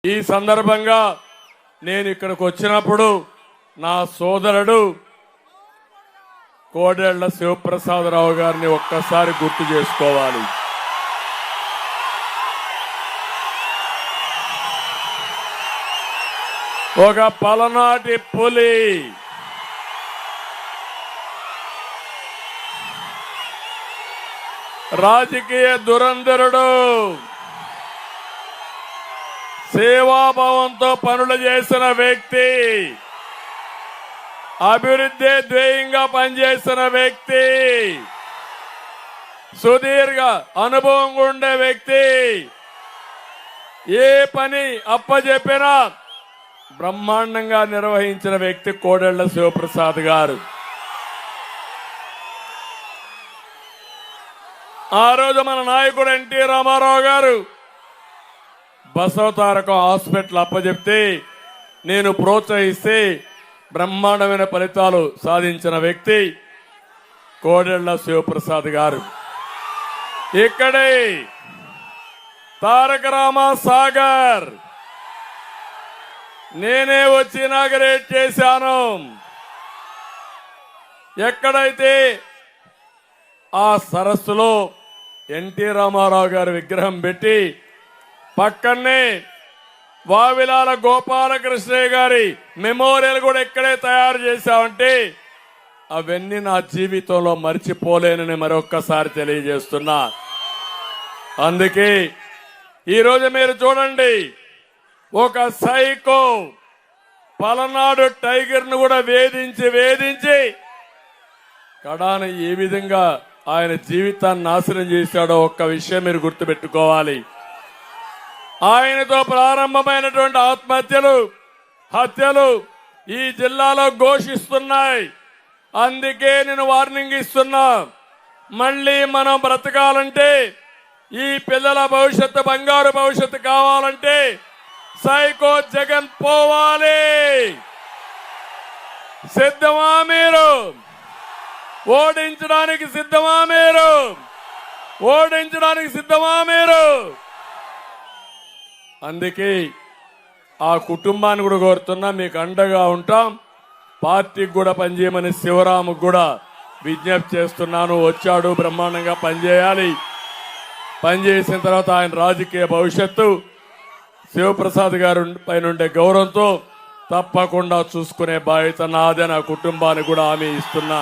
ఈ సందర్భంగా నేను ఇక్కడికి వచ్చినప్పుడు నా సోదరుడు కోడెళ్ల శివప్రసాదరావు గారిని ఒక్కసారి గుర్తు చేసుకోవాలి. ఒక పలనాటి పులి, రాజకీయ దురంధరుడు, సేవాభావంతో పనులు చేసిన వ్యక్తి, అభివృద్ధి ధ్యేయంగా పనిచేసిన వ్యక్తి, సుదీర్ఘ అనుభవం ఉండే వ్యక్తి, ఏ పని అప్పచెప్పినా బ్రహ్మాండంగా నిర్వహించిన వ్యక్తి కోడెళ్ల శివప్రసాద్ గారు. ఆ రోజు మన నాయకుడు ఎన్టీ రామారావు గారు బసవతారకం హాస్పిటల్ అప్పచెప్తే నేను ప్రోత్సహిస్తే బ్రహ్మాండమైన ఫలితాలు సాధించిన వ్యక్తి కోడెళ్ల శివప్రసాద్ గారు. ఇక్కడే తారక రామ సాగర్ నేనే వచ్చి ఇనాగరేట్ చేశాను. ఎక్కడైతే ఆ సరస్సులో ఎన్టీ రామారావు గారి విగ్రహం పెట్టి పక్కనే వావిలాల గోపాలకృష్ణయ్య గారి మెమోరియల్ కూడా ఇక్కడే తయారు చేశామంటే అవన్నీ నా జీవితంలో మర్చిపోలేనని మరొక్కసారి తెలియజేస్తున్నా. అందుకే ఈరోజు మీరు చూడండి, ఒక సైకో పలనాడు టైగర్ ను కూడా వేధించి కడాన ఏ విధంగా ఆయన జీవితాన్ని నాశనం చేశాడో ఒక్క విషయం మీరు గుర్తుపెట్టుకోవాలి. ఆయనతో ప్రారంభమైనటువంటి హత్యలు ఈ జిల్లాలో ఘోషిస్తున్నాయి. అందుకే నేను వార్నింగ్ ఇస్తున్నా, మళ్ళీ మనం బ్రతకాలంటే, ఈ పిల్లల భవిష్యత్తు బంగారు భవిష్యత్తు కావాలంటే సైకో జగన్ పోవాలి. సిద్ధమా మీరు? ఓడించడానికి సిద్ధమా మీరు? ఓడించడానికి సిద్ధమా మీరు? అందుకే ఆ కుటుంబాన్ని కూడా కోరుతున్నా, మీకు అండగా ఉంటాం. పార్టీకి కూడా పనిచేయమని శివరాముకు కూడా విజ్ఞప్తి చేస్తున్నాను. వచ్చాడు, బ్రహ్మాండంగా పనిచేయాలి. పనిచేసిన తర్వాత ఆయన రాజకీయ భవిష్యత్తు శివప్రసాద్ గారి పైన ఉండే గౌరవంతో తప్పకుండా చూసుకునే బాధ్యత నాదే, నా కుటుంబానికి కూడా హామీ ఇస్తున్నా.